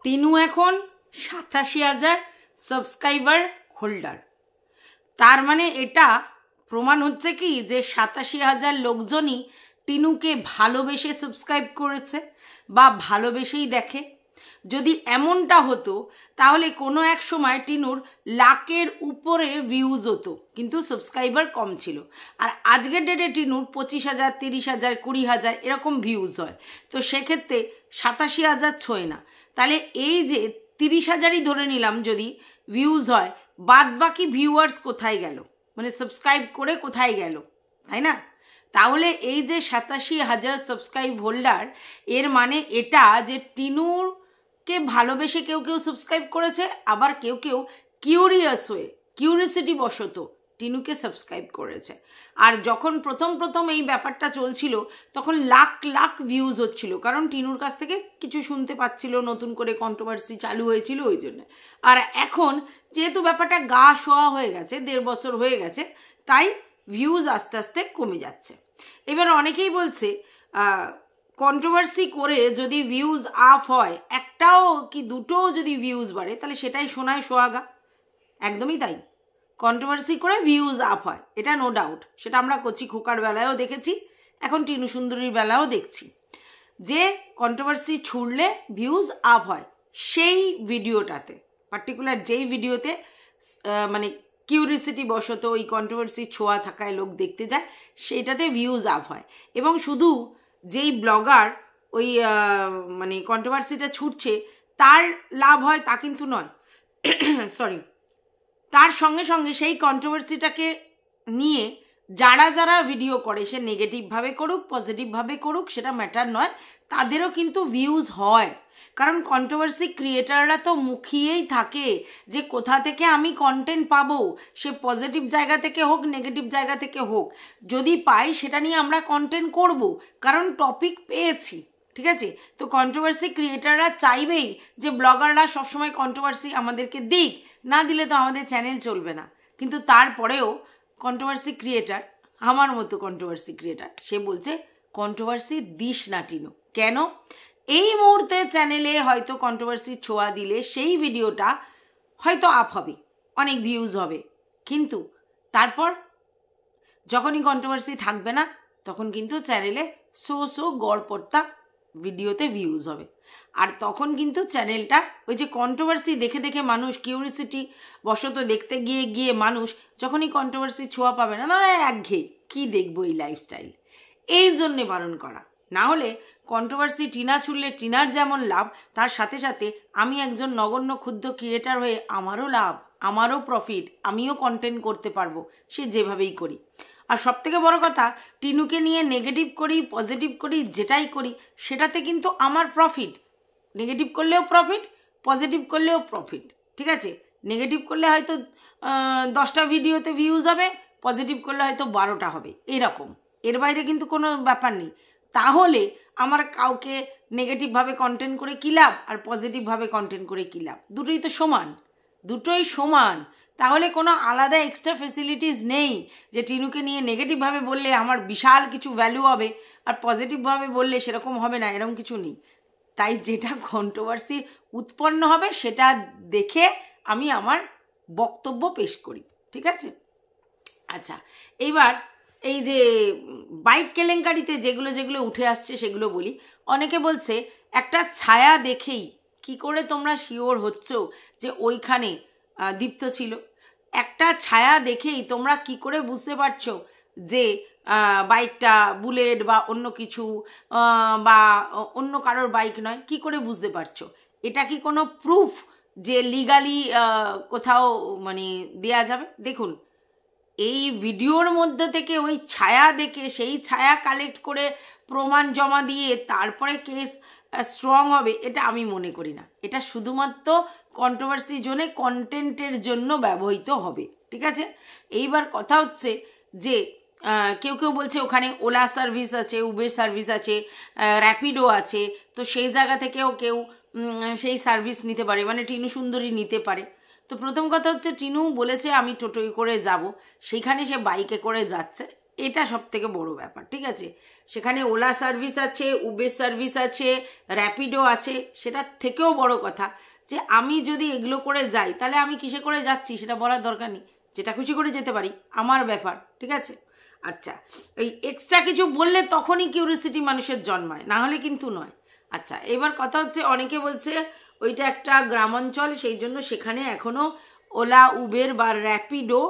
টিনু এখন ৮৭,০০০ subscriber holder. তার মানে এটা প্রমাণ হচ্ছে কি যে ৮৭,০০০ লোকজনই টিনুকে ভালোবেসে সাবস্ক্রাইব করেছে বা ভালোবেসেই দেখে। যদি এমনটা হতো তাহলে কোনো এক সময় টিনুর লাখের উপরে ভিউজ হতো, কিন্তু সাবস্ক্রাইবার কম ছিল। আর আজকের ডেটে টিনুর ২৫,০০০, ৩০,০০০, ২০,০০০ এরকম ভিউজ হয়। তো সেক্ষেত্রে ৮৭,০০০ ছোঁয় না। তাহলে এই যে ৩০,০০০ই ধরে নিলাম যদি ভিউজ হয়, বাদ বাকি ভিউয়ার্স কোথায় গেল, মানে সাবস্ক্রাইব করে কোথায় গেল, তাই না? তাহলে এই যে ৮৭,০০০ সাবস্ক্রাইব হোল্ডার, এর মানে এটা যে টিনুরকে ভালোবেসে কেউ কেউ সাবস্ক্রাইব করেছে, আবার কেউ কেউ কিউরিয়াস হয়ে কিউরিসিটি বশত টিনুকে সাবস্ক্রাইব করেছে। আর যখন প্রথম এই ব্যাপারটা চলছিল তখন লাখ লাখ ভিউজ হচ্ছিল, কারণ টিনুর কাছ থেকে কিছু শুনতে পাচ্ছিল, নতুন করে কন্ট্রোভার্সি চালু হয়েছিল ওই জন্য। আর এখন যেহেতু ব্যাপারটা গা শোয়া হয়ে গেছে, ১.৫ বছর হয়ে গেছে, তাই ভিউজ আস্তে আস্তে কমে যাচ্ছে। এবার অনেকেই বলছে কন্ট্রোভার্সি করে যদি ভিউজ আপ হয়, একটাও কি দুটোও যদি ভিউজ বাড়ে, তাহলে সেটাই সোনায় সোহাগা। একদমই তাই, কন্ট্রোভার্সি করে ভিউজ আপ হয়, এটা নো ডাউট। সেটা আমরা কচি খোকার বেলায়ও দেখেছি, এখন টিনু সুন্দরীর বেলাও দেখছি যে কন্ট্রোভার্সি ছুড়লে ভিউজ আপ হয়। সেই ভিডিওটাতে পার্টিকুলার যেই ভিডিওতে মানে কিউরিসিটি বশত ওই কন্ট্রোভার্সি ছোঁয়া থাকায় লোক দেখতে যায়, সেইটাতে ভিউজ আপ হয়। এবং শুধু যেই ব্লগার ওই মানে কন্ট্রোভার্সিটা ছুটছে তার লাভ হয় তা কিন্তু নয়, সরি, তার সঙ্গে সঙ্গে সেই কন্ট্রোভার্সিটাকে নিয়ে যারা যারা ভিডিও করে, সে নেগেটিভভাবে করুক পজিটিভভাবে করুক সেটা ম্যাটার নয়, তাদেরও কিন্তু ভিউজ হয়। কারণ কন্ট্রোভার্সি ক্রিয়েটাররা তো মুখিয়েই থাকে যে কোথা থেকে আমি কন্টেন্ট পাবো, সে পজিটিভ জায়গা থেকে হোক নেগেটিভ জায়গা থেকে হোক, যদি পাই সেটা নিয়ে আমরা কন্টেন্ট করব, কারণ টপিক পেয়েছি। ঠিক আছে, তো কন্ট্রোভার্সি ক্রিয়েটাররা চাইবেই যে ব্লগাররা সবসময় কন্ট্রোভার্সি আমাদেরকে দিক, না দিলে তো আমাদের চ্যানেল চলবে না। কিন্তু তারপরেও কন্ট্রোভার্সি ক্রিয়েটার, আমার মতো কন্ট্রোভার্সি ক্রিয়েটার, সে বলছে কন্ট্রোভার্সি দিস না টিনু। কেন? এই মুহূর্তে চ্যানেলে হয়তো কন্ট্রোভার্সি ছোঁয়া দিলে সেই ভিডিওটা হয়তো আপ হবে, অনেক ভিউজ হবে, কিন্তু তারপর যখনই কন্ট্রোভার্সি থাকবে না তখন কিন্তু চ্যানেলে শো গড়পড়তা ভিডিওতে ভিউজ হবে। আর তখন কিন্তু চ্যানেলটা ওই যে কন্ট্রোভার্সি দেখে দেখে মানুষ কিউরিসিটি বশত দেখতে গিয়ে মানুষ যখনই কন্ট্রোভার্সি ছোঁয়া পাবে না, একঘেয়ে কী দেখবো এই লাইফস্টাইল, এই জন্যে বারণ করা। না হলে কন্ট্রোভার্সি টিনা ছুড়লে টিনার যেমন লাভ, তার সাথে সাথে আমি একজন নগণ্য ক্ষুদ্র ক্রিয়েটার হয়ে আমারও লাভ, আমারও প্রফিট, আমিও কন্টেন্ট করতে পারবো, সে যেভাবেই করি। আর সবথেকে বড় কথা, টিনুকে নিয়ে নেগেটিভ করি পজিটিভ করি যেটাই করি সেটাতে কিন্তু আমার প্রফিট। নেগেটিভ করলেও প্রফিট, পজিটিভ করলেও প্রফিট। ঠিক আছে, নেগেটিভ করলে হয়তো 10টা ভিডিওতে ভিউজ হবে, পজিটিভ করলে হয়তো 12টা হবে, এরকম, এর বাইরে কিন্তু কোনো ব্যাপার নেই। তাহলে আমার কাউকে নেগেটিভভাবে কন্টেন্ট করে কী লাভ, আর পজিটিভভাবে কন্টেন্ট করে কী লাভ? দুটোই তো সমান, দুটোই সমান। তাহলে কোনো আলাদা এক্সট্রা ফেসিলিটিস নেই যে টিনুকে নিয়ে নেগেটিভভাবে বললে আমার বিশাল কিছু ভ্যালু হবে আর পজিটিভভাবে বললে সেরকম হবে না, এরকম কিছু নেই। তাই যেটা কন্ট্রোভার্সি উৎপন্ন হবে সেটা দেখে আমি আমার বক্তব্য পেশ করি। ঠিক আছে, আচ্ছা, এইবার এই যে বাইক কেলেঙ্কারিতে যেগুলো উঠে আসছে সেগুলো বলি। অনেকে বলছে একটা ছায়া দেখেই কি করে তোমরা শিওর হচ্ছ যে ওইখানে দীপ্ত ছিল? একটা ছায়া দেখেই তোমরা কি করে বুঝতে পারছো যে বাইকটা বুলেট বা অন্য কিছু বা অন্য কারোর বাইক নয়? কি করে বুঝতে পারছো? এটা কি কোনো প্রুফ যে লিগালি কোথাও মানে দেয়া যাবে? দেখুন, এই ভিডিওর মধ্যে থেকে ওই ছায়া দেখে সেই ছায়া কালেক্ট করে প্রমাণ জমা দিয়ে তারপরে কেস স্ট্রং হবে, এটা আমি মনে করি না। এটা শুধুমাত্র কন্ট্রোভার্সি জোনে কন্টেন্টের জন্য ব্যবহৃত হবে। ঠিক আছে, এইবার কথা হচ্ছে যে কেউ কেউ বলছে ওখানে ওলা সার্ভিস আছে, উবের সার্ভিস আছে, র্যাপিডো আছে, তো সেই জায়গা থেকেও কেউ সেই সার্ভিস নিতে পারে, মানে টিনু সুন্দরী নিতে পারে। তো প্রথম কথা হচ্ছে টিনু বলেছে আমি টোটোয় করে যাব, সেইখানে সে বাইকে করে যাচ্ছে, এটা সব থেকে বড় ব্যাপার, ঠিক আছে। সেখানে ওলা সার্ভিস আছে, উবের সার্ভিস আছে, র্যাপিডো আছে, সেটার থেকেও বড় কথা যে আমি যদি এগুলো করে যাই তাহলে আমি কিসে করে যাচ্ছি সেটা বলার দরকার নেই, যেটা খুশি করে যেতে পারি, আমার ব্যাপার, ঠিক আছে। আচ্ছা, এই এক্সট্রা কিছু বললে তখনই কিউরিসিটি মানুষের জন্মায়, না হলে কিন্তু নয়। আচ্ছা, এবার কথা হচ্ছে অনেকে বলছে ওইটা একটা গ্রামাঞ্চল, সেই জন্য সেখানে এখনও ওলা, উবের বা র্যাপিডো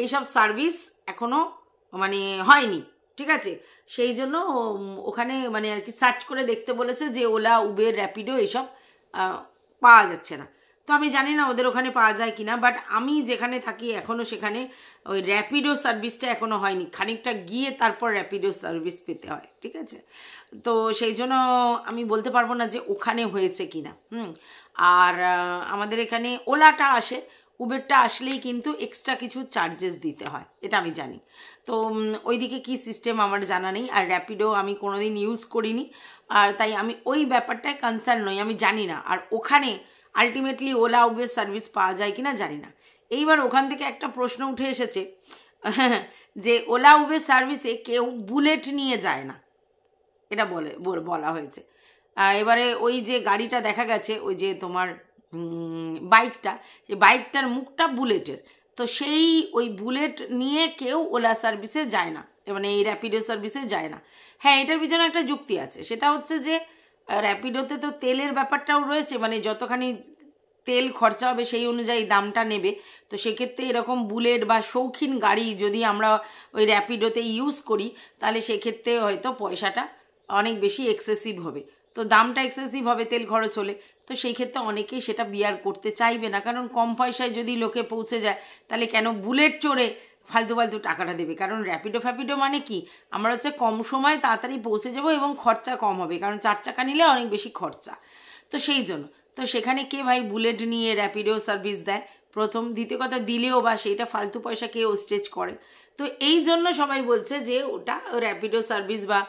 এইসব সার্ভিস এখনও মানে হয়নি, ঠিক আছে। সেই জন্য ওখানে মানে আর কি সার্চ করে দেখতে বলেছে যে ওলা, উবের, র্যাপিডো এইসব পাওয়া যাচ্ছে না। তো আমি জানি না ওদের ওখানে পাওয়া যায় কি না, বাট আমি যেখানে থাকি এখনও সেখানে ওই র্যাপিডো সার্ভিসটা এখনও হয়নি, খানিকটা গিয়ে তারপর র্যাপিডো সার্ভিস পেতে হয়, ঠিক আছে। তো সেই জন্য আমি বলতে পারবো না যে ওখানে হয়েছে কি না। আর আমাদের এখানে ওলাটা আসে, উবেরটা আসলেই কিন্তু এক্সট্রা কিছু চার্জেস দিতে হয়, এটা আমি জানি। তো ওইদিকে কি সিস্টেম আমার জানা নেই, আর র্যাপিডো আমি কোনোদিন ইউজ করিনি, আর তাই আমি ওই ব্যাপারটায় কনসার্ন নই, আমি জানি না। আর ওখানে আলটিমেটলি ওলা, উবের সার্ভিস পাওয়া যায় কি না জানি না। এইবার ওখান থেকে একটা প্রশ্ন উঠে এসেছে যে ওলা, উবের সার্ভিসে কেউ বুলেট নিয়ে যায় না, এটা বলা হয়েছে। এবারে ওই যে গাড়িটা দেখা গেছে, ওই যে তোমার বাইকটা, সেই বাইকটার মুখটা বুলেটের, তো সেই ওই বুলেট নিয়ে কেউ ওলা সার্ভিসে যায় না, মানে এই র্যাপিডো সার্ভিসে যায় না। হ্যাঁ, এটার পিছনে একটা যুক্তি আছে, সেটা হচ্ছে যে র্যাপিডোতে তো তেলের ব্যাপারটাও রয়েছে, মানে যতখানি তেল খরচা হবে সেই অনুযায়ী দামটা নেবে। তো সেক্ষেত্রে এরকম বুলেট বা শৌখিন গাড়ি যদি আমরা ওই র্যাপিডোতে ইউজ করি তাহলে সেক্ষেত্রে হয়তো পয়সাটা অনেক বেশি এক্সেসিভ হবে, তো দামটা এক্সেসিভ হবে তেল খরচ হলে। তো সেই ক্ষেত্রে অনেকেই সেটা বিয়ার করতে চাইবে না, কারণ কম পয়সায় যদি লোকে পৌঁছে যায় তাহলে কেন বুলেট চড়ে ফালতু ফালতু টাকাটা দেবে। কারণ র্যাপিডো মানে কি, আমরা হচ্ছে কম সময় তাড়াতাড়ি পৌঁছে যাব এবং খরচা কম হবে, কারণ 4 চাকা নিলে অনেক বেশি খরচা। তো সেই জন্য তো সেখানে কে ভাই বুলেট নিয়ে র্যাপিডো সার্ভিস দেয় প্রথম, দ্বিতীয় কথা দিলেও বা সেইটা ফালতু পয়সা কেউ স্টেজ করে। তো এই জন্য সবাই বলছে যে ওটা র্যাপিডো সার্ভিস বা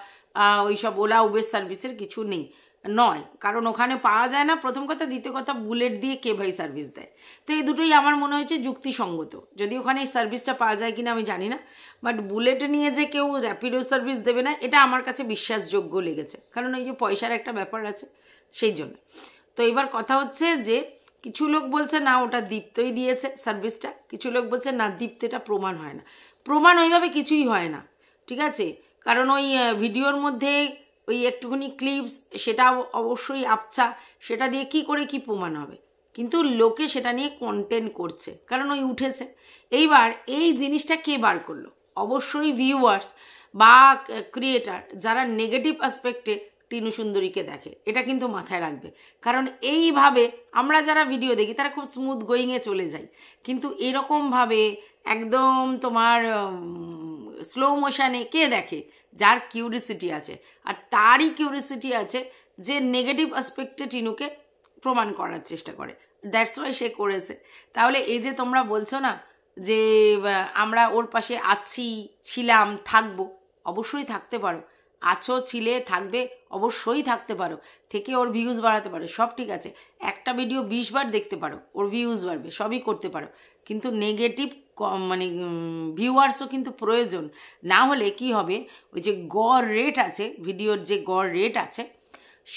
ওইসব ওলা, উবের সার্ভিসের কিছু নেই, নয়, কারণ ওখানে পাওয়া যায় না প্রথম কথা, দ্বিতীয় কথা বুলেট দিয়ে কে ভাই সার্ভিস দেয়। তো এই দুটোই আমার মনে হয়েছে যুক্তিসঙ্গত, যদি ওখানে এই সার্ভিসটা পাওয়া যায় কিনা আমি জানি না, বাট বুলেট নিয়ে যে কেউ র্যাপিডো সার্ভিস দেবে না এটা আমার কাছে বিশ্বাসযোগ্য লেগেছে, কারণ এই যে পয়সার একটা ব্যাপার আছে সেই জন্য। তো এবার কথা হচ্ছে যে কিছু লোক বলছে না ওটা দীপ্তই দিয়েছে সার্ভিসটা, কিছু লোক বলছে না দীপ্ত, এটা প্রমাণ হয় না, প্রমাণ ওইভাবে কিছুই হয় না, ঠিক আছে। কারণ ওই ভিডিওর মধ্যে ওই একটুখানি ক্লিপস, সেটা অবশ্যই আবছা, সেটা দিয়ে কি করে কি প্রমাণ হবে, কিন্তু লোকে সেটা নিয়ে কন্টেন্ট করছে কারণ ওই উঠেছে। এইবার এই জিনিসটা কে বার করলো, অবশ্যই ভিউয়ার্স বা ক্রিয়েটার যারা নেগেটিভ অ্যাসপেক্টে টিনু সুন্দরীকে দেখে, এটা কিন্তু মাথায় রাখবে। কারণ এইভাবে আমরা যারা ভিডিও দেখি তারা খুব স্মুথ গোয়িংয়ে চলে যায়, কিন্তু এরকমভাবে একদম তোমার স্লো মোশানে কে দেখে, যার কিউরিসিটি আছে, আর তারই কিউরিসিটি আছে যে নেগেটিভ অ্যাসপেক্টে টিনুকে প্রমাণ করার চেষ্টা করে, দ্যাটস ওয়াই সে করেছে। তাহলে এই যে তোমরা বলছো না যে আমরা ওর পাশে আছি, ছিলাম, থাকবো, অবশ্যই থাকতে পারো, আছো, ছিলে, থাকবে, অবশ্যই থাকতে পারো, থেকে ওর ভিউজ বাড়াতে পারো, সব ঠিক আছে। একটা ভিডিও 20 বার দেখতে পারো, ওর ভিউজ বাড়বে, সবই করতে পারো, কিন্তু নেগেটিভ মানে ভিউয়ার্সও কিন্তু প্রয়োজন, না হলে কি হবে, ওই যে গড় রেট আছে, ভিডিওর যে গড় রেট আছে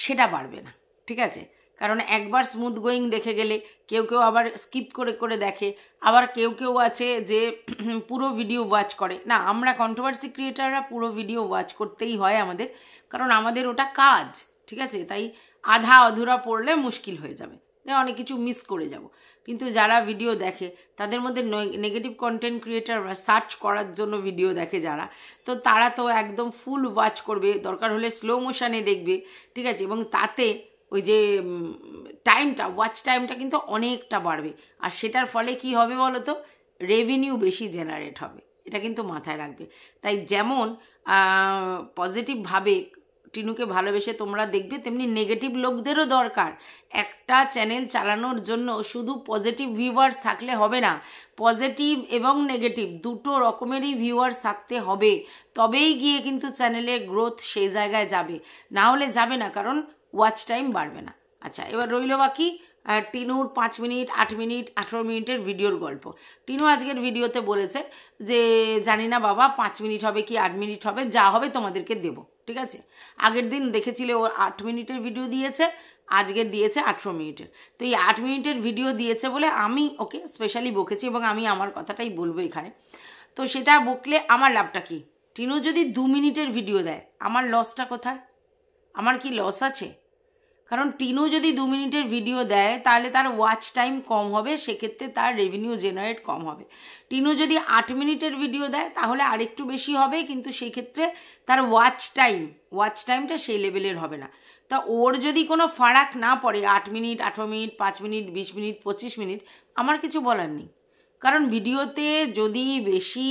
সেটা বাড়বে না, ঠিক আছে। কারণ একবার স্মুথ গোয়িং দেখে গেলে কেউ কেউ আবার স্কিপ করে করে দেখে, আবার কেউ কেউ আছে যে পুরো ভিডিও ওয়াচ করে না। আমরা কন্ট্রোভার্সি ক্রিয়েটাররা পুরো ভিডিও ওয়াচ করতেই হয় আমাদের, কারণ আমাদের ওটা কাজ, ঠিক আছে। তাই আধা অধুরা পড়লে মুশকিল হয়ে যাবে, অনেক কিছু মিস করে যাব। কিন্তু যারা ভিডিও দেখে তাদের মধ্যে নেগেটিভ কন্টেন্ট ক্রিয়েটাররা সার্চ করার জন্য ভিডিও দেখে যারা, তো তারা তো একদম ফুল ওয়াচ করবে, দরকার হলে স্লো মোশানে দেখবে, ঠিক আছে। এবং তাতে ওই যে টাইমটা, ওয়াচ টাইমটা কিন্তু অনেকটা বাড়বে, আর সেটার ফলে কি হবে বলো তো, রেভিনিউ বেশি জেনারেট হবে, এটা কিন্তু মাথায় রাখবে। তাই যেমন পজিটিভভাবে টিনুকে ভালোবেসে তোমরা দেখবে, তেমনি নেগেটিভ লোকদেরও দরকার। একটা চ্যানেল চালানোর জন্য শুধু পজিটিভ ভিউয়ার্স থাকলে হবে না, পজিটিভ এবং নেগেটিভ দুটো রকমেরই ভিউয়ার্স থাকতে হবে, তবেই গিয়ে কিন্তু চ্যানেলের গ্রোথ সেই জায়গায় যাবে, না হলে যাবে না, কারণ ওয়াচ টাইম বাড়বে না। আচ্ছা, এবার রইল বাকি টিনুর 5 মিনিট, 8 মিনিট, 18 মিনিটের ভিডিওর গল্প। টিনু আজকের ভিডিওতে বলেছে যে জানি না বাবা 5 মিনিট হবে কি 8 মিনিট হবে, যা হবে তোমাদেরকে দেব, ঠিক আছে। আগের দিন দেখেছিলে ও 8 মিনিটের ভিডিও দিয়েছে, আজকের দিয়েছে 18 মিনিটের। তো এই 8 মিনিটের ভিডিও দিয়েছে বলে আমি ওকে স্পেশালি বকেছি, এবং আমি আমার কথাটাই বলবো এখানে। তো সেটা বকলে আমার লাভটা কি? টিনু যদি 2 মিনিটের ভিডিও দেয়, আমার লসটা কোথায়? আমার কি লস আছে? কারণ টিনু যদি 2 মিনিটের ভিডিও দেয় তাহলে তার ওয়াচ টাইম কম হবে, সেক্ষেত্রে তার রেভিনিউ জেনারেট কম হবে। টিনু যদি 8 মিনিটের ভিডিও দেয় তাহলে আরেকটু বেশি হবে, কিন্তু সেই ক্ষেত্রে তার ওয়াচ টাইমটা সেই লেভেলের হবে না। তা ওর যদি কোনো ফারাক না পড়ে 8 minute, 18 minute, 5 minute, 20 minute, 25 minute, আমার কিছু বলার নেই। কারণ ভিডিওতে যদি বেশি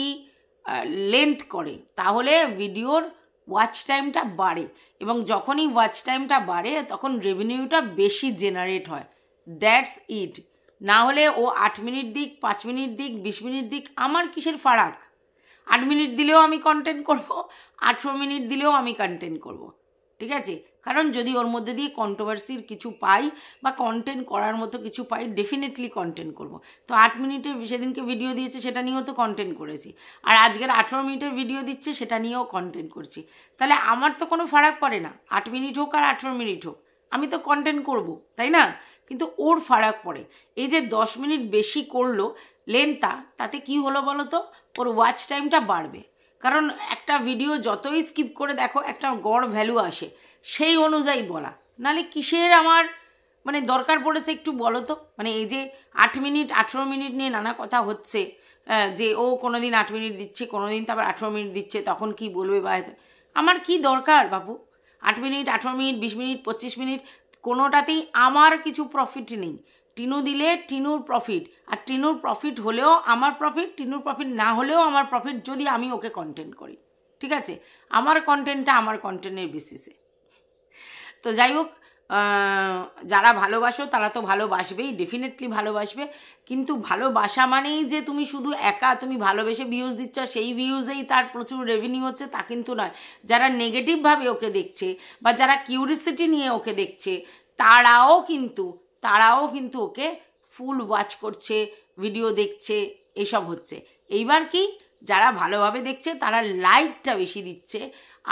লেন্থ করে তাহলে ভিডিওর ওয়াচ টাইমটা বাড়ে, এবং যখনই ওয়াচ টাইমটা বাড়ে তখন রেভিনিউটা বেশি জেনারেট হয়। That's it. না হলে ও 8 মিনিট দিক, 5 মিনিট দিক, 20 মিনিট দিক, আমার কিসের ফারাক? 8 মিনিট দিলেও আমি কন্টেন্ট করব, 18 মিনিট দিলেও আমি কন্টেন্ট করব, ঠিক আছে। কারণ যদি ওর মধ্যে দিয়ে কন্ট্রোভার্সির কিছু পাই বা কন্টেন্ট করার মতো কিছু পাই, ডেফিনেটলি কন্টেন্ট করব। তো 8 মিনিটের সেদিনকে ভিডিও দিয়েছে সেটা নিয়েও তো কন্টেন্ট করেছি, আর আজকের 18 মিনিটের ভিডিও দিচ্ছে সেটা নিয়েও কন্টেন্ট করছি। তাহলে আমার তো কোনো ফারাক পড়ে না, 8 মিনিট হোক আর 18 মিনিট হোক, আমি তো কন্টেন্ট করব, তাই না? কিন্তু ওর ফারাক পড়ে। এই যে 10 মিনিট বেশি করলো লেন্থটা, তাতে কি হলো বলো তো? ওর ওয়াচ টাইমটা বাড়বে। কারণ একটা ভিডিও যতই স্কিপ করে দেখো একটা গড় ভ্যালু আসে, সেই অনুযায়ী বলা। নাহলে কিসের আমার মানে দরকার পড়েছে একটু বলো তো? মানে এই যে 8 মিনিট 18 মিনিট নিয়ে নানা কথা হচ্ছে, যে ও কোনো দিন 8 মিনিট দিচ্ছে, কোনো দিন তো আবার 18 মিনিট দিচ্ছে, তখন কি বলবে? বা আমার কি দরকার বাবু? 8 মিনিট, 18 মিনিট, 20 মিনিট, 25 মিনিট, কোনোটাতেই আমার কিছু প্রফিট নেই। টিনু দিলে টিনুর প্রফিট, আর টিনুর প্রফিট হলেও আমার প্রফিট, টিনুর প্রফিট না হলেও আমার প্রফিট, যদি আমি ওকে কন্টেন্ট করি, ঠিক আছে। আমার কন্টেন্টটা আমার কন্টেন্টের বেসিসে। তো যাই হোক, যারা ভালোবাসো তারা তো ভালোবাসবেই, ডেফিনেটলি ভালোবাসবে, কিন্তু ভালোবাসা মানেই যে তুমি শুধু একা তুমি ভালোবেসে ভিউজ দিচ্ছ, সেই ভিউজেই তার প্রচুর রেভিনিউ হচ্ছে, তা কিন্তু নয়। যারা নেগেটিভভাবে ওকে দেখছে বা যারা কিউরিসিটি নিয়ে ওকে দেখছে, তারাও কিন্তু ওকে ফুল ওয়াচ করছে, ভিডিও দেখছে, এসব হচ্ছে। এইবার কি, যারা ভালোভাবে দেখছে তারা লাইকটা বেশি দিচ্ছে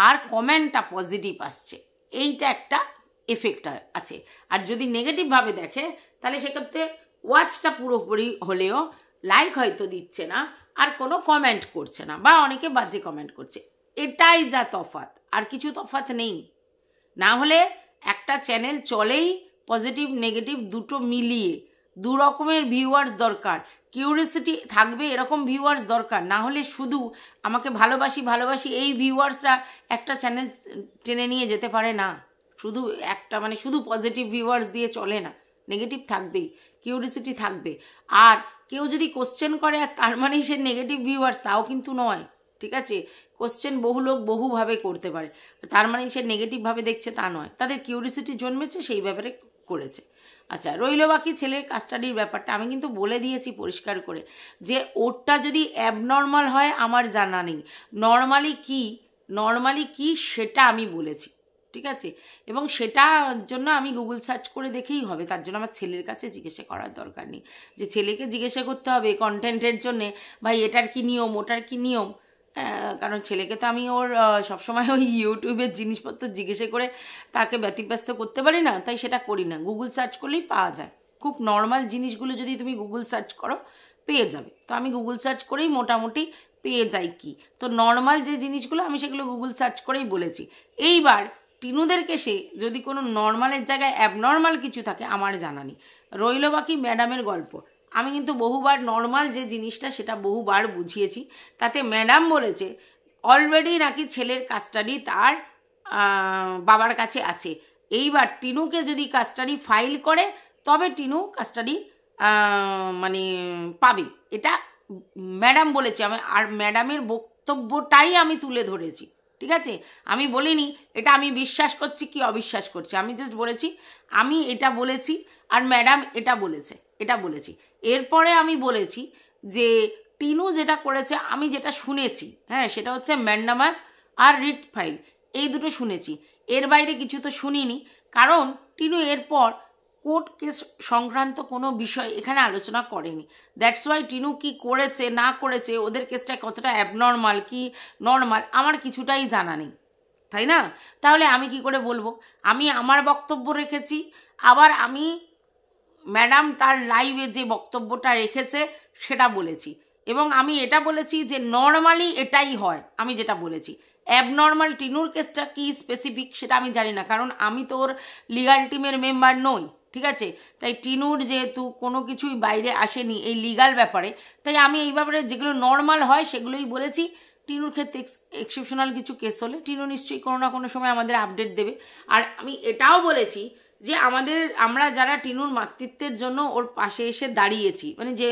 আর কমেন্টটা পজিটিভ আসছে, এইটা একটা এফেক্ট আছে। আর যদি নেগেটিভভাবে দেখে তাহলে সেক্ষেত্রে ওয়াচটা পুরোপুরি হলেও লাইক হয়তো দিচ্ছে না, আর কোনো কমেন্ট করছে না, বা অনেকে বাজে কমেন্ট করছে। এটাই যা তফাৎ, আর কিছু তফাৎ নেই। না হলে একটা চ্যানেল চলেই পজিটিভ নেগেটিভ দুটো মিলিয়ে, দু রকমের ভিউয়ার্স দরকার, কিউরিসিটি থাকবে এরকম ভিউয়ার্স দরকার। না হলে শুধু আমাকে ভালোবাসি এই ভিউয়ার্সরা একটা চ্যানেল টেনে নিয়ে যেতে পারে না। শুধু একটা মানে শুধু পজিটিভ ভিউয়ার্স দিয়ে চলে না, নেগেটিভ থাকবেই, কিউরিসিটি থাকবে। আর কেউ যদি কোশ্চেন করে আর তার মানেই সে নেগেটিভ ভিউয়ার্স, তাও কিন্তু নয়, ঠিক আছে। কোশ্চেন বহু লোক বহুভাবে করতে পারে, তার মানে সে নেগেটিভভাবে দেখছে তা নয়, তাদের কিউরিসিটি জন্মেছে সেই ব্যাপারে করেছে। আচ্ছা, রইল বাকি ছেলের কাস্টাডির ব্যাপারটা। আমি কিন্তু বলে দিয়েছি পরিষ্কার করে যে ওরটা যদি অ্যাবনর্মাল হয় আমার জানা নেই, নর্মালি কি সেটা আমি বলেছি, ঠিক আছে। এবং সেটার জন্য আমি গুগল সার্চ করে দেখেই হবে, তার জন্য আমার ছেলের কাছে জিজ্ঞাসা করার দরকার নেই। যে ছেলেকে জিজ্ঞাসা করতে হবে কন্টেন্টের জন্যে, ভাই এটার কি নিয়ম, ওটার কি নিয়ম, কারণ ছেলেকে তো আমি ওর সবসময় ওই ইউটিউবের জিনিসপত্র জিজ্ঞাসা করে তাকে ব্যতিব্যস্ত করতে পারি না, তাই সেটা করি না। গুগল সার্চ করলেই পাওয়া যায়, খুব নর্মাল জিনিসগুলো যদি তুমি গুগল সার্চ করো পেয়ে যাবে। তো আমি গুগল সার্চ করেই মোটামুটি পেয়ে যাই কি, তো নর্মাল যে জিনিসগুলো আমি সেগুলো গুগল সার্চ করেই বলেছি। এইবার টিনুদেরকে সে যদি কোনো নর্মালের জায়গায় অ্যাবনর্মাল কিছু থাকে আমার জানা নেই। রইল বাকি ম্যাডামের গল্প। আমি কিন্তু বহুবার নর্মাল যে জিনিসটা সেটা বহুবার বুঝিয়েছি। তাতে ম্যাডাম বলেছে অলরেডি নাকি ছেলের কাস্টাডি তার বাবার কাছে আছে। এইবার টিনুকে যদি কাস্টাডি ফাইল করে তবে টিনু কাস্টাডি মানে পাবে, এটা ম্যাডাম বলেছে। আর ম্যাডামের বক্তব্যটাই আমি তুলে ধরেছি, ঠিক আছে। আমি বলিনি এটা আমি বিশ্বাস করছি কি অবিশ্বাস করছি, আমি জাস্ট বলেছি আমি এটা বলেছি আর ম্যাডাম এটা বলেছি। এরপরে আমি বলেছি যে টিনু যেটা করেছে আমি যেটা শুনেছি, হ্যাঁ, সেটা হচ্ছে ম্যান্ডামাস আর রিট ফাইল, এই দুটো শুনেছি, এর বাইরে কিছু তো শুনিনি। কারণ টিনু এরপর কোর্ট কেস সংক্রান্ত কোনো বিষয় এখানে আলোচনা করেনি। দ্যাটস ওয়াই টিনু কি করেছে না করেছে, ওদের কেসটা কতটা অ্যাবনর্মাল কি নর্মাল আমার কিছুটাই জানা নেই, তাই না? তাহলে আমি কি করে বলবো? আমি আমার বক্তব্য রেখেছি, আবার আমি ম্যাডাম তার লাইভে যে বক্তব্যটা রেখেছে সেটা বলেছি, এবং আমি এটা বলেছি যে নর্মালি এটাই হয়। আমি যেটা বলেছি, অ্যাবনর্মাল টিনুর কেসটা কি স্পেসিফিক সেটা আমি জানি না, কারণ আমি তোর লিগাল টিমের মেম্বার নই, ঠিক আছে? তাই টিনুর যেহেতু কোনো কিছুই বাইরে আসেনি এই লিগাল ব্যাপারে, তাই আমি এই ব্যাপারে যেগুলো নর্মাল হয় সেগুলোই বলেছি। টিনুর ক্ষেত্রে এক্সেপশনাল কিছু কেস হলে টিনু নিশ্চয়ই কোনো না কোনো সময় আমাদের আপডেট দেবে। আর আমি এটাও বলেছি যে আমরা যারা টিনুর মাতৃত্বের জন্য ওর পাশে এসে দাঁড়িয়েছি, মানে যে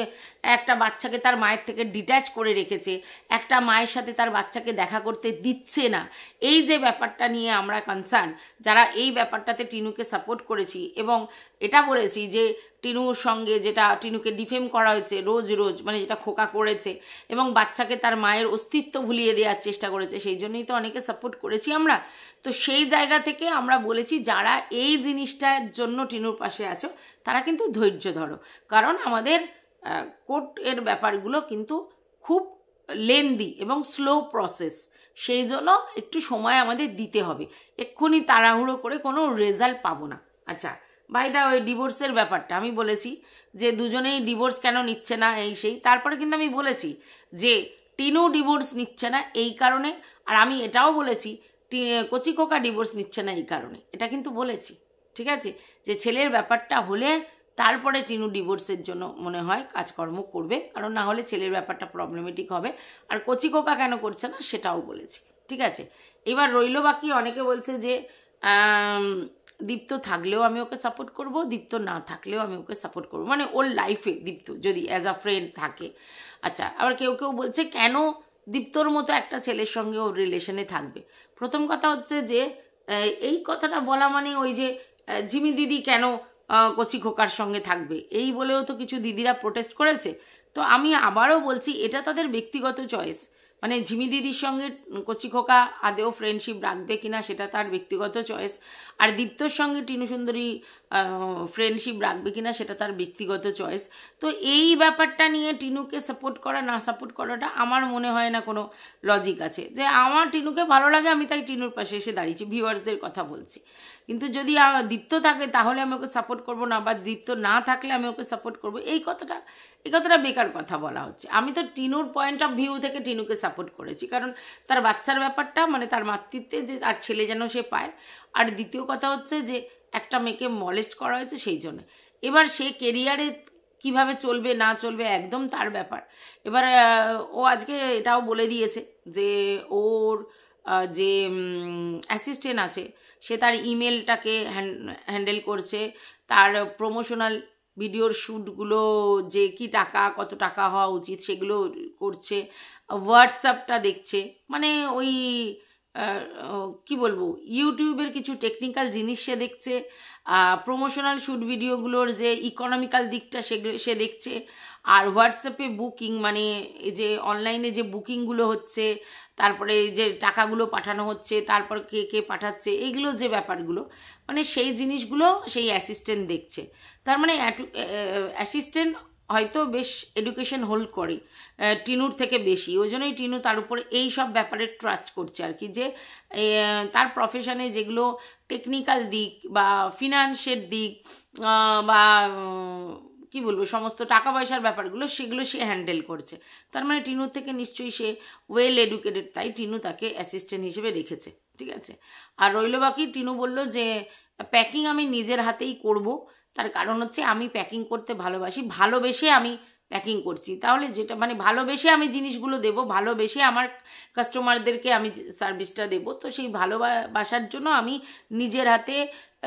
একটা বাচ্চাকে তার মায়ের থেকে ডিট্যাচ করে রেখেছে, একটা মায়ের সাথে তার বাচ্চাকে দেখা করতে দিচ্ছে না, এই যে ব্যাপারটা নিয়ে আমরা কনসার্ন, যারা এই ব্যাপারটাতে টিনুকে সাপোর্ট করেছি, এবং এটা বলেছি যে টিনুর সঙ্গে যেটা টিনুকে ডিফেম করা হয়েছে রোজ রোজ, মানে যেটা খোকা করেছে এবং বাচ্চাকে তার মায়ের অস্তিত্ব ভুলিয়ে দেওয়ার চেষ্টা করেছে, সেই জন্যই তো অনেকে সাপোর্ট করেছি আমরা। তো সেই জায়গা থেকে আমরা বলেছি যারা এই জিনিসটার জন্য টিনুর পাশে আছো তারা কিন্তু ধৈর্য ধরো, কারণ আমাদের কোর্টের ব্যাপারগুলো কিন্তু খুব লেন্দি এবং স্লো প্রসেস, সেই জন্য একটু সময় আমাদের দিতে হবে, এক্ষুনি তাড়াহুড়ো করে কোনো রেজাল্ট পাবো না। আচ্ছা, বাই দা ওই ডিভোর্সের ব্যাপারটা আমি বলেছি যে দুজনেই ডিভোর্স কেন নিচ্ছে না এই সেই, তারপরে কিন্তু আমি বলেছি যে টিনু ডিভোর্স নিচ্ছে না এই কারণে, আর আমি এটাও বলেছি কচি খোকা ডিভোর্স নিচ্ছে না এই কারণে, এটা কিন্তু বলেছি, ঠিক আছে? যে ছেলের ব্যাপারটা হলে তারপরে টিনু ডিভোর্সের জন্য মনে হয় কাজকর্ম করবে, কারণ না হলে ছেলের ব্যাপারটা প্রবলেমেটিক হবে। আর কচি খোকা কেন করছে না সেটাও বলেছি, ঠিক আছে? এবার রইল বাকি, অনেকে বলছে যে দীপ্ত থাকলেও আমি ওকে সাপোর্ট করব, দীপ্ত না থাকলেও আমি ওকে সাপোর্ট করব, মানে ওর লাইফে দীপ্ত যদি অ্যাজ আ ফ্রেন্ড থাকে। আচ্ছা, আবার কেউ কেউ বলছে কেন দীপ্তর মতো একটা ছেলের সঙ্গে ওর রিলেশনে থাকবে। প্রথম কথা হচ্ছে যে এই কথাটা বলা মানে ওই যে ঝিমি দিদি কেন কচি খোকার সঙ্গে থাকবে এই বলেও তো কিছু দিদিরা প্রোটেস্ট করেছে। তো আমি আবারও বলছি এটা তাদের ব্যক্তিগত চয়েস, মানে ঝিমি দিদির সঙ্গে কচি খোকা আদেও ফ্রেন্ডশিপ রাখবে কিনা সেটা তার ব্যক্তিগত চয়েস, আর দীপ্তর সঙ্গে টিনু সুন্দরী ফ্রেন্ডশিপ রাখবে কিনা সেটা তার ব্যক্তিগত চয়েস। তো এই ব্যাপারটা নিয়ে টিনুকে সাপোর্ট করা না সাপোর্ট করাটা আমার মনে হয় না কোনো লজিক আছে, যে আমার টিনুকে ভালো লাগে আমি তাই টিনুর পাশে এসে দাঁড়িয়েছি, ভিউয়ার্সদের কথা বলছি। কিন্তু যদি দীপ্ত থাকে তাহলে আমি ওকে সাপোর্ট করবো না, বা দীপ্ত না থাকলে আমি ওকে সাপোর্ট করবো, এই কথাটা বেকার কথা বলা হচ্ছে। আমি তো টিনুর পয়েন্ট অফ ভিউ থেকে টিনুকে সাপোর্ট করেছি, কারণ তার বাচ্চার ব্যাপারটা মানে তার মাতৃত্বে যে আর ছেলে যেন সে পায়, আর দ্বিতীয় কথা হচ্ছে যে একটা মেয়েকে মলেস্ট করা হয়েছে সেই জন্য। এবার সে কেরিয়ারে কিভাবে চলবে না চলবে একদম তার ব্যাপার। এবার ও আজকে এটাও বলে দিয়েছে যে ওর যে অ্যাসিস্ট্যান্ট আছে সে তার ইমেলটাকে হ্যান্ডেল করছে, তার প্রমোশনাল ভিডিওর শ্যুটগুলো যে কি টাকা কত টাকা হওয়া উচিত সেগুলো করছে, হোয়াটসঅ্যাপটা দেখছে, মানে ওই কি বলবো ইউটিউবের কিছু টেকনিক্যাল জিনিস সে দেখছে, প্রমোশনাল শ্যুট ভিডিওগুলোর যে ইকোনমিক্যাল দিকটা সেগুলো সে দেখছে, আর হোয়াটসঅ্যাপে বুকিং মানে এই যে অনলাইনে যে বুকিংগুলো হচ্ছে, তারপরে যে টাকাগুলো পাঠানো হচ্ছে, তারপর কে কে পাঠাচ্ছে, এইগুলো যে ব্যাপারগুলো মানে সেই জিনিসগুলো সেই অ্যাসিস্ট্যান্ট দেখছে। তার মানে অ্যাসিস্ট্যান্ট হয়তো বেশ এডুকেশন হোল্ড করে টিনুর থেকে বেশি, ওই জন্যই টিনু তার উপরে এই সব ব্যাপারে ট্রাস্ট করছে আর কি, যে তার প্রফেশনে যেগুলো টেকনিক্যাল দিক বা ফিনান্সের দিক বা কি বলবো সমস্ত টাকা পয়সার ব্যাপারগুলো সেগুলো সে হ্যান্ডেল করছে। তার মানে টিনুর থেকে নিশ্চয়ই সে ওয়েল এডুকেটেড, তাই টিনু তাকে অ্যাসিস্ট্যান্ট হিসেবে রেখেছে, ঠিক আছে? আর রইল বাকি, টিনু বলল যে প্যাকিং আমি নিজের হাতেই করব, তার কারণ হচ্ছে আমি প্যাকিং করতে ভালোবাসি, ভালোবেসে আমি প্যাকিং করছি, তাহলে যেটা মানে ভালোবেসে আমি জিনিসগুলো দেবো, ভালোবেসে আমার কাস্টমারদেরকে আমি সার্ভিসটা দেবো, তো সেই ভালোবাসার জন্য আমি নিজের হাতে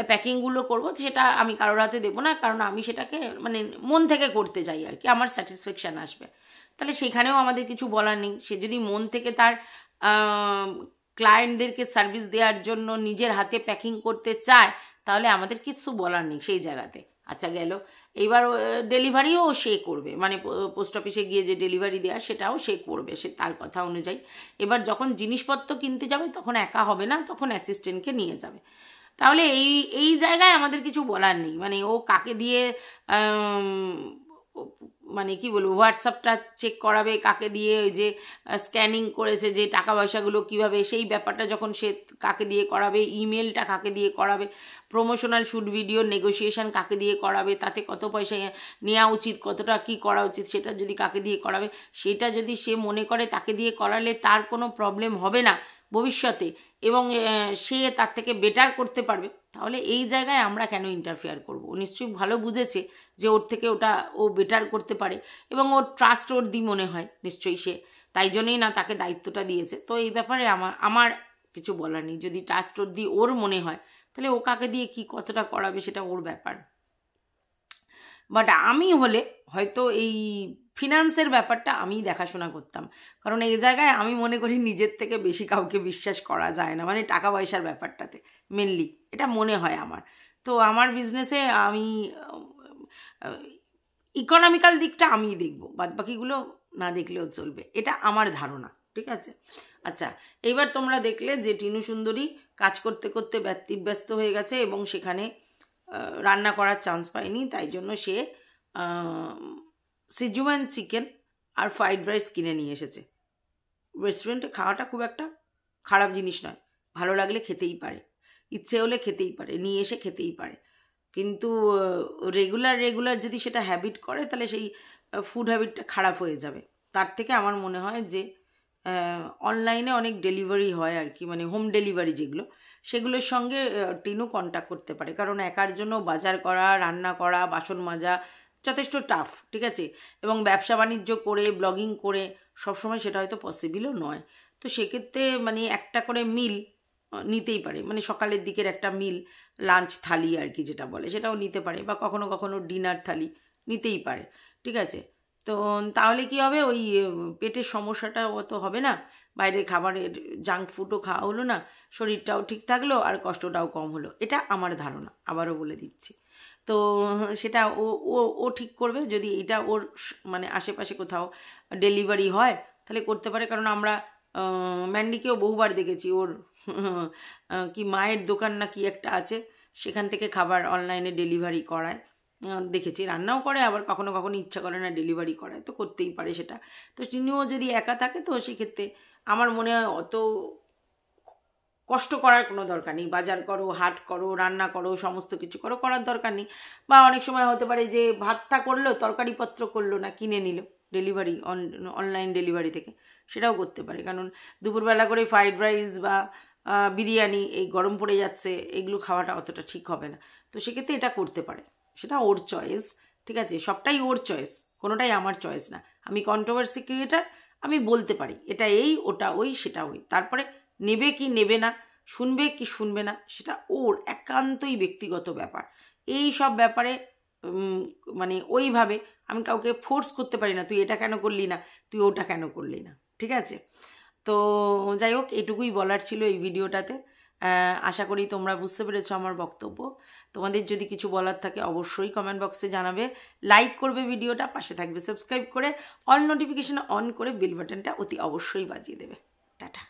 প্যাকিংগুলো করব, সেটা আমি কারোর হাতে দেবো না, কারণ আমি সেটাকে মানে মন থেকে করতে চাই আর কি, আমার স্যাটিসফ্যাকশান আসবে। তাহলে সেখানেও আমাদের কিছু বলার নেই, সে যদি মন থেকে তার ক্লায়েন্টদেরকে সার্ভিস দেওয়ার জন্য নিজের হাতে প্যাকিং করতে চায় তাহলে আমাদের কিছু বলার নেই সেই জায়গাতে। আচ্ছা গেল, এইবার ডেলিভারিও সে করবে, মানে পোস্ট অফিসে গিয়ে যে ডেলিভারি দেওয়া সেটাও সে করবে, সে তার কথা অনুযায়ী। এবার যখন জিনিসপত্র কিনতে যাবে তখন একা হবে না, তখন অ্যাসিস্ট্যান্টকে নিয়ে যাবে। তাহলে এই জায়গায় আমাদের কিছু বলার নেই। মানে ও কাকে দিয়ে মানে কি বলবো হোয়াটসঅ্যাপটা চেক করাবে, কাকে দিয়ে ওই যে স্ক্যানিং করেছে যে টাকা পয়সাগুলো কীভাবে, সেই ব্যাপারটা যখন সে কাকে দিয়ে করাবে, ইমেলটা কাকে দিয়ে করাবে, প্রমোশনাল শ্যুট ভিডিও নেগোসিয়েশন কাকে দিয়ে করাবে, তাতে কত পয়সা নেওয়া উচিত, কতটা কি করা উচিত, সেটা যদি কাকে দিয়ে করাবে, সেটা যদি সে মনে করে তাকে দিয়ে করালে তার কোনো প্রবলেম হবে না ভবিষ্যতে এবং সে তার থেকে বেটার করতে পারবে, তাহলে এই জায়গায় আমরা কেন ইন্টারফেয়ার করব? ও নিশ্চয়ই ভালো বুঝেছে যে ওর থেকে ওটা ও বেটার করতে পারে এবং ওর ট্রাস্ট ওর দি মনে হয় নিশ্চয়ই, সে তাই জন্যই না তাকে দায়িত্বটা দিয়েছে। তো এই ব্যাপারে আমার কিছু বলার নেই। যদি ট্রাস্ট ওর দি ওর মনে হয় তাহলে ও কাকে দিয়ে কি কতটা করাবে সেটা ওর ব্যাপার। বাট আমি হলে হয়তো এই ফিনান্সের ব্যাপারটা আমি দেখাশোনা করতাম, কারণ এই জায়গায় আমি মনে করি নিজের থেকে বেশি কাউকে বিশ্বাস করা যায় না, মানে টাকা পয়সার ব্যাপারটাতে মেনলি এটা মনে হয় আমার। তো আমার বিজনেসে আমি ইকোনমিক্যাল দিকটা আমিই দেখবো, বাদবাকিগুলো না দেখলেও চলবে, এটা আমার ধারণা, ঠিক আছে? আচ্ছা, এইবার তোমরা দেখলে যে টিনু সুন্দরী কাজ করতে করতে ব্যস্ত হয়ে গেছে এবং সেখানে রান্না করার চান্স পায়নি, তাই জন্য সে সিজুয়ান চিকেন আর ফ্রাইড রাইস কিনে নিয়ে এসেছে। রেস্টুরেন্টে খাওয়াটা খুব একটা খারাপ জিনিস নয়, ভালো লাগলে খেতেই পারে, ইচ্ছে হলে খেতেই পারে, নিয়ে এসে খেতেই পারে, কিন্তু রেগুলার যদি সেটা হ্যাবিট করে তাহলে সেই ফুড হ্যাবিটটা খারাপ হয়ে যাবে। তার থেকে আমার মনে হয় যে অনলাইনে অনেক ডেলিভারি হয় আর কি, মানে হোম ডেলিভারি যেগুলো, সেগুলোর সঙ্গে টিনু কন্ট্যাক্ট করতে পারে, কারণ একার জন্য বাজার করা, রান্না করা, বাসন মাজা যথেষ্ট টাফ, ঠিক আছে? এবং ব্যবসা বাণিজ্য করে ব্লগিং করে সবসময় সেটা হয়তো পসিবলও নয়। তো সেক্ষেত্রে মানে একটা করে মিল নিতেই পারে, মানে সকালের দিকের একটা মিল, লাঞ্চ থালি আর কি যেটা বলে, সেটাও নিতে পারে, বা কখনো কখনো ডিনার থালি নিতেই পারে, ঠিক আছে? তো তাহলে কি হবে, ওই পেটের সমস্যাটা অত হবে না, বাইরের খাবারের জাঙ্ক ফুডও খাওয়া হলো না, শরীরটাও ঠিক থাকলো আর কষ্টটাও কম হলো, এটা আমার ধারণা, আবারও বলে দিচ্ছি। তো সেটা ও ও ও ঠিক করবে, যদি এটা ওর মানে আশেপাশে কোথাও ডেলিভারি হয় তাহলে করতে পারে, কারণ আমরা ম্যান্ডিকেও বহুবার দেখেছি, ওর কি মায়ের দোকান না কি একটা আছে, সেখান থেকে খাবার অনলাইনে ডেলিভারি করায়, দেখেছি, রান্নাও করে, আবার কখনো কখনো ইচ্ছা করে না ডেলিভারি করায়, তো করতেই পারে সেটা। তো তিনিও যদি একা থাকে তো সেক্ষেত্রে আমার মনে হয় অত কষ্ট করার কোনো দরকার নেই, বাজার করো, হাট করো, রান্না করো, সমস্ত কিছু করার দরকার নেই। বা অনেক সময় হতে পারে যে ভাতটা করলো, তরকারিপত্র করলো না, কিনে নিল ডেলিভারি, অনলাইন ডেলিভারি থেকে, সেটাও করতে পারে, কারণ দুপুরবেলা করে ফ্রাইড রাইস বা বিরিয়ানি এই গরম পড়ে যাচ্ছে, এগুলো খাওয়াটা অতটা ঠিক হবে না, তো সেক্ষেত্রে এটা করতে পারে, সেটা ওর চয়েস, ঠিক আছে? সবটাই ওর চয়েস, কোনোটাই আমার চয়েস না। আমি কন্ট্রোভার্সি ক্রিয়েটার, আমি বলতে পারি এটা এই, ওটা ওই, সেটা ওই, তারপরে নেবে কি নেবে না, শুনবে কি শুনবে না, সেটা ওর একান্তই ব্যক্তিগত ব্যাপার। এই সব ব্যাপারে মানে ওইভাবে আমি কাউকে ফোর্স করতে পারি না, তুই এটা কেন করলি না, তুই ওটা কেন করলি না, ঠিক আছে? তো যাই হোক, এটুকুই বলার ছিল এই ভিডিওটাতে। আশা করি তোমরা বুঝতে পেরেছো আমার বক্তব্য। তোমাদের যদি কিছু বলার থাকে অবশ্যই কমেন্ট বক্সে জানাবে, লাইক করবে ভিডিওটা, পাশে থাকবে সাবস্ক্রাইব করে, অল নোটিফিকেশন অন করে বেল বাটনটা অতি অবশ্যই বাজিয়ে দেবে। টাটা।